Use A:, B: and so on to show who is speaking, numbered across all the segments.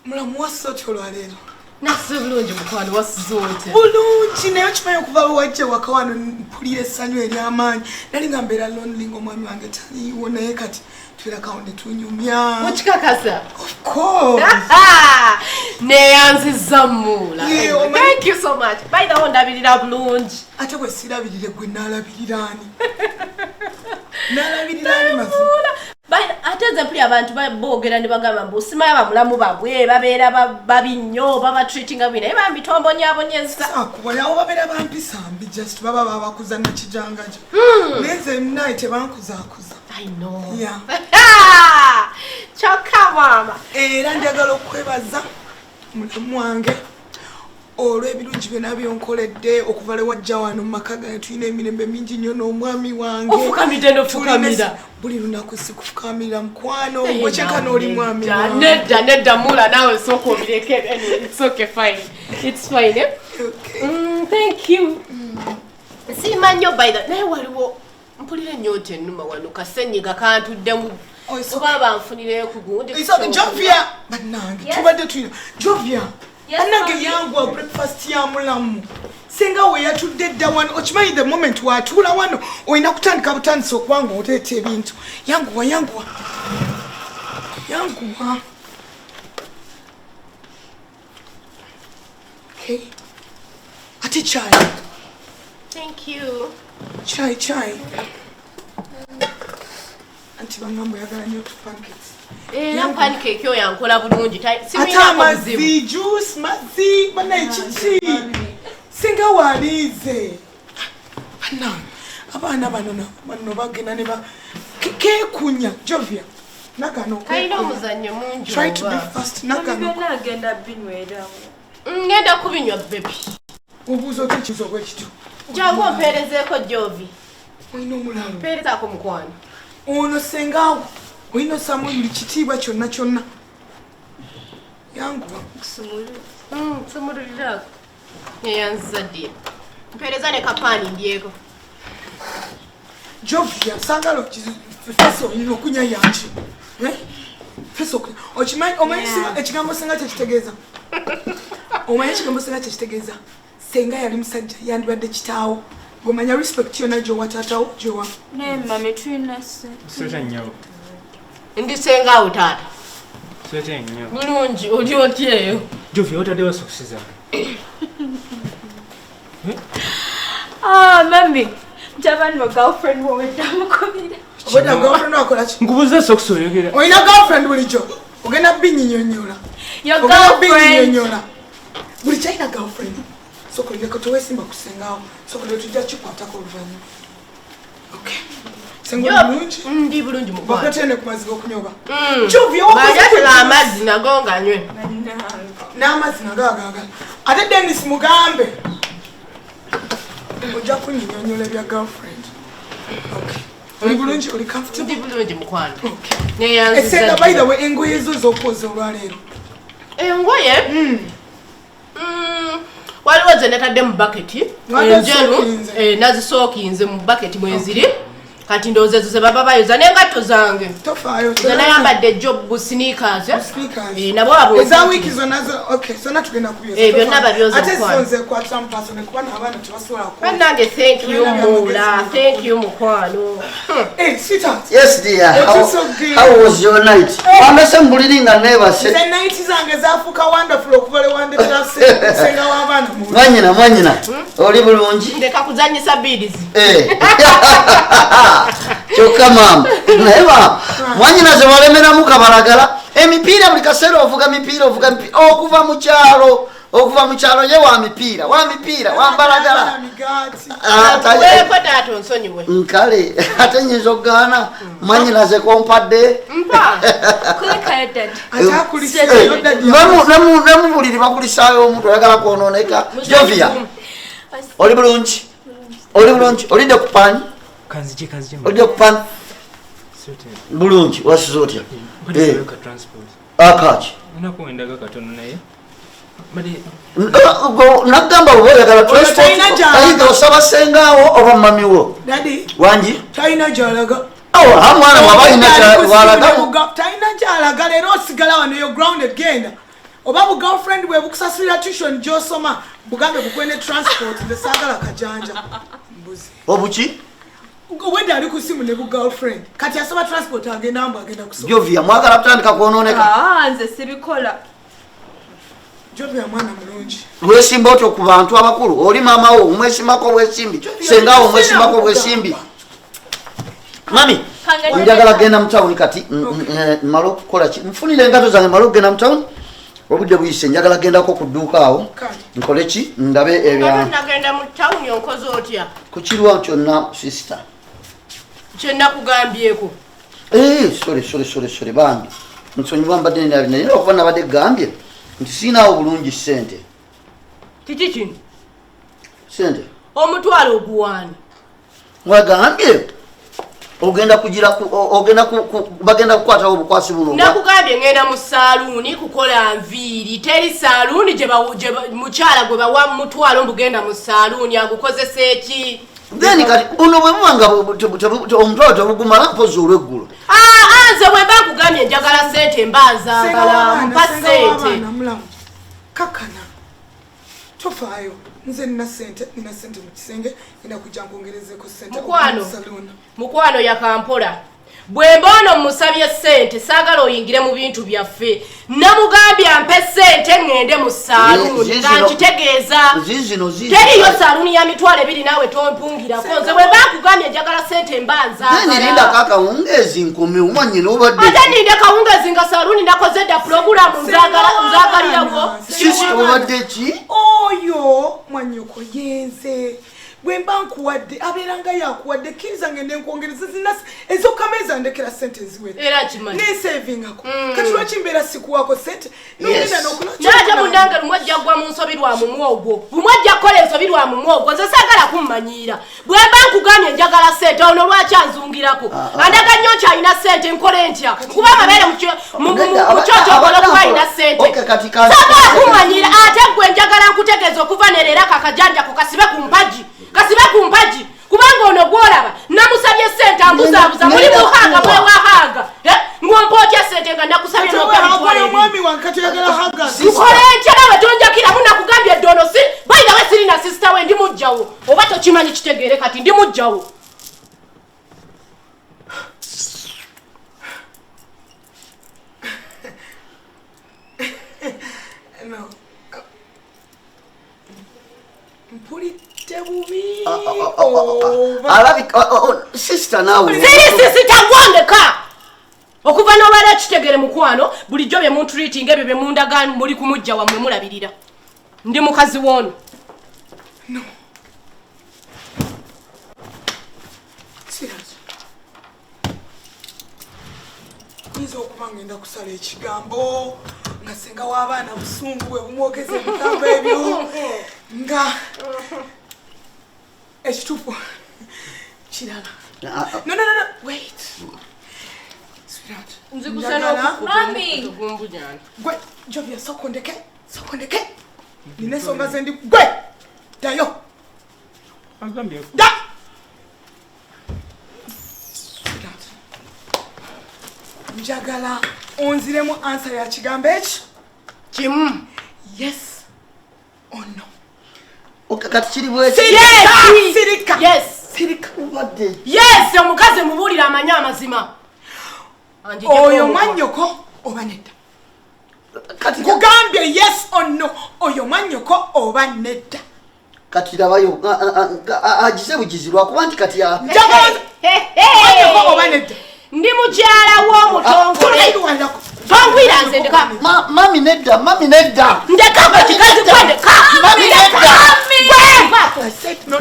A: mulamu wasoote olwaleero
B: nasize bulungi mukwano wasizoote
A: bulungi naye okimanyi okuva wewajja waka wano mpulira essanyu ery'amaanyi nali nga mbeera lonely ng'omwami wange taliiwo naye kati tubeerakawo ne tunyumya
B: okikakasa
A: of course
B: neyanziza mula thank you so much by the way ndabirira bulungi
A: ate bwe sirabirire gwe naalabiriraani naalabiriraani mazima
B: ate nze mpulira abantu boogera ne bagamba mbu osimayo abamulamu babwe babeera babi nnyo babatreatinga bwi naye bambitobonyabonyeza
A: akubonawo babeera bampisambi just baba babakuza nakijangajo naye nze naye tebankuzaakuza
B: kyokka mama
A: era njagala okwebaza mulamu wange olw'ebirungi byonna byonkoledde okuva lewajja wano mu maka gange tulina emirembe mingi nnyo n'omwami wange
B: ofukamidde nofukamira
A: buli lunaku sikufukamira mukwano okyeka n'oli mwami
B: nedda mula naawe sooka obireke it's okay fine it's fine thank you siima nnyo by the naye waliwo mpulira ennyonta ennuma wano kasenyiga kantuddemu oba banfunireyo ku gundi
A: Jovia bannange tubadde tulina Jovia annange yangwa breakfast ya mulamu senga we yatudde dda wano okimanyi the moment watuula wano olina kutandika butandisa okubanga oteeta ebintu yanguwa okay ate chai
B: thank you
A: chai anti bangambo yagala nnyo pancakes
B: na pancake oyo yankola bulungi
A: ate amazzi juice mazzi banaekiki singa waliize abaana bano bagenda ne kekunya Jovia nagano
B: kalina omuzannyo mungi
A: try to be fast nagano
C: agenda binyweramu
B: ngenda kubinywa bebi
A: obuuza otekizo bwekityo
B: jangu ompeerezeeko Jovi
A: olina omulalo
B: mpeerezaako mukwano
A: ono sengaawo olina ossaamu buli kitiibwa kyonna yanguwa
B: kusumululiraako yeyanziza ddi mpeereza ne kapaani ndyeko
A: Jovia sagala fesa olina okunya yanki fesa omanyi ekigambo senga kyekitegeeza omanyi ekigambo senga kyekitegeeza senga yali musajja yandibadde kitaawo gwemanya respect yonna gyowa taatawo gyowa
C: naye mami tulina
D: Sota nnyo.
B: ndi sengaawo taata
D: Sota nnyo.
B: bulungi oli otya eyo
D: Jovia otaddewo sokisiza.
C: mami ntabani wa girlfriend wowe ndamukubira
A: obadde girlfriend wakola ki
D: Nkubuuza sokisi oyogera.
A: olina girlfriend bulijjo ogenda binyinyonyola
C: your
A: ogenda
C: girlfriend
A: binyinyonyola buli kyalina girlfriend sokoleko teweesimba kusengaawo sokoleko tujja kikwatako oluvannyuma okay senga bulungi
B: ndi bulungi mukwano
A: bakatene ku mazzi g'okunyoba Jovia
B: bajatula amazzi nago nganywe
A: n'amazzi nagagagala ate Dennis mugambe ojja kunyinyonyola ebya girlfriend okay oli bulungi oli comfortable
B: ndi bulungi mukwano
A: okay
B: neyanziza
A: esenga by the way engoye zo z'okwoza olwaleero
B: engoye waliwo ze netadde mu baketi enjeru nazisookinze mu baketi mweziri kati ndowooza ezo ze baba bayoza n'engatto zange
A: tofaayo
B: zenayambadde job sneakers nabo
A: eza wiiki zonazo okay zonna tugenda kubyoza
B: byonna babyoza
A: ate zonze kwatira mu paso nekuba n'abaana tebasobola
B: bannange thank you mula thank you mukwano
A: sweetheart
E: Yes dear.
A: It is so good.
E: How was your night? Wamese mbuliringa nebase.
A: the night zange zafuuka wonderful okuva lewandetera senga w'abaana mu
E: Mwanyina. Oli bulungi?
B: ndeka kuzanyisa bidizi
E: Kyokka mama. Naye mama. Mwanyina ze walemeramu kabalagala. Emipiira buli kaseera ovuga mipiira okuva mu kyalo ye wa mipiira wambalagala
B: weeko taata onsonyiwe
E: nkale ate nyinza okugaana mwanyina ze kompadde nemubuliri bakulisaayo omuntu oyagala kwonooneka Jovia oli bulungi olidde ku pani olidde ku pani bulungi wasiza otya akaki nagamba oba oyagala transport osaba sengaawo oba mamiwo wangi
A: talina gyalaga
E: mwana mwaba alina walaga
A: talina gyalaga leero osigala wano yo grounded genda oba bu girlfriend bwe bukusasulira tuition gy'osoma bugambe bukwene transport ndesagala kajanja mbuzi
E: obuki
A: wenda ali ku simu ne bu girlfriend kati asaba transport agenda mbu agenda kusoma
E: Jovia mwagala kutandika kwonooneka
C: nze sibikola
A: Jovia mwana mulungi
E: lwesimba otyo ku bantu abakulu oli maama wo omwesimbako bwesimbi sengawo omwesimbako bwesimbi mami njagala genda mu tawuni kati mmala okukola ki nfunire engato zange mmala okugenda mu tawuni obudde buyise njagala gendako ku dduuka awo nkole ki ndabe
B: nagenda mu tawuni onkoze otya
E: ku kirwa kyonna sister
B: kyenakugambyeko
E: sole bambi nsonyiwa mbadde naye okuba nabadde gambye nti siinaawo bulungi ssente
B: kiki kino
E: sente
B: omutwalo oguwaani
E: wagambye ogenda kugira bagenda kukwatawo obukwasi buno
B: nakugambye ngenda mu saaluuni kukola nviiri teri saaluuni gye mukyala gwe bawa mutwalo mbugenda mu saaluuni agukozesa eki
E: then kati buno bwe bubanga omutwalo tebugumala mpozi olw'eggulu
B: nze bwe bakugambye njagala sente mbazaagala mpa sente
A: kakana tofaayo nze nina sente mu kisenge ina kujja nkwongerezeko sente
B: mukwano yakampola bwe mbono musabye sente saagala oyingire mu bintu byaffe namugambye ampe sente ngende mu saaluuni kankitegeeza teriyo saaluuni ya mitwalo 2 naawe tompungirako nze bwe bakugambye njagala sente
E: mbanzaninda kakawungezi nkumi umanyina obadde
B: ate ninde kawungezi nga saaluuni nakoze dda pulogulaamu nzagalirawo
E: obadde ki
A: oyo mwanyoko yenze bwemba nkuwadde abeeranga yakuwadde kkiriza ngende nkwongereza zinasi ezokameza ndekera sente eziwedde nesavingako kati lwaki mbeera sikuwako sente nogenda
B: nate munange lumwajja gwa mu nsobi lwa mumwogwo bumwajja kukola ensobi lwa mumwogwo nze saagala kummanyiira bwemba nkugambye njagala sente ono lwaki anzungirako andaga nnyo kyalina sente nkole ntya kuba amabeere mukyotyokola okuba alina sente saagala kummanyiira ate gwe njagala nkutegeeza okuva nereera kakajanjako kasibe ku mpaji kubanga ono gwolaba namusabye sente ambuzaabuza muli muhanga mwewahanga ngompa otya sente nga nakusabye tukole ntya nawe tonjakiramu nakugambye ddono si bayinawe sirina sisita we ndi mujjawo oba tokimanyi kitegeere kati ndi mujjawo
E: sister nawe
B: sisitawondeka okuva n'obaala kitegere mukwano bulijjo bye muntreating ebyo bye mundaga muli kumujja wammwe mulabirira ndi mukazi woono
A: nza okuba ngenda kusala ekigambo nga senga w'abaana busungu bwe bumwogeza ebigambo ebyo nga ekituufu kirala no wait sweetheart gwe Jovia sokondeke nina ensonga zendi gwe dayo da njagala onziremu ansa ya kigambo ekyo
B: kimu
A: yes or no
E: kati kiri bweki
A: sirika
B: yes omukazi mubuulira amanyi amazima
A: oyo mwannyoko oba nedda kugambye yes or no oyo mwannyoko oba nedda
E: kati labayo agize bugizi lwakuba nti kati
A: mwannyoko oba nedda
B: ndi mukyala w'omutongole tongwira nze ndeka
E: mami nedda
B: ndekako kikazi kwendeka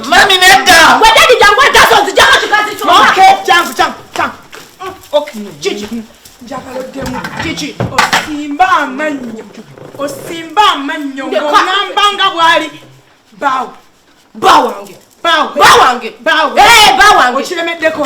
E: mami nedda
B: wedadi jangu entaso nzijako kikazi
A: kiki njagala oddemu kiki osimba amannyo ng'oŋŋambanga bw'ali bawange
B: bawange
A: okiremeddeko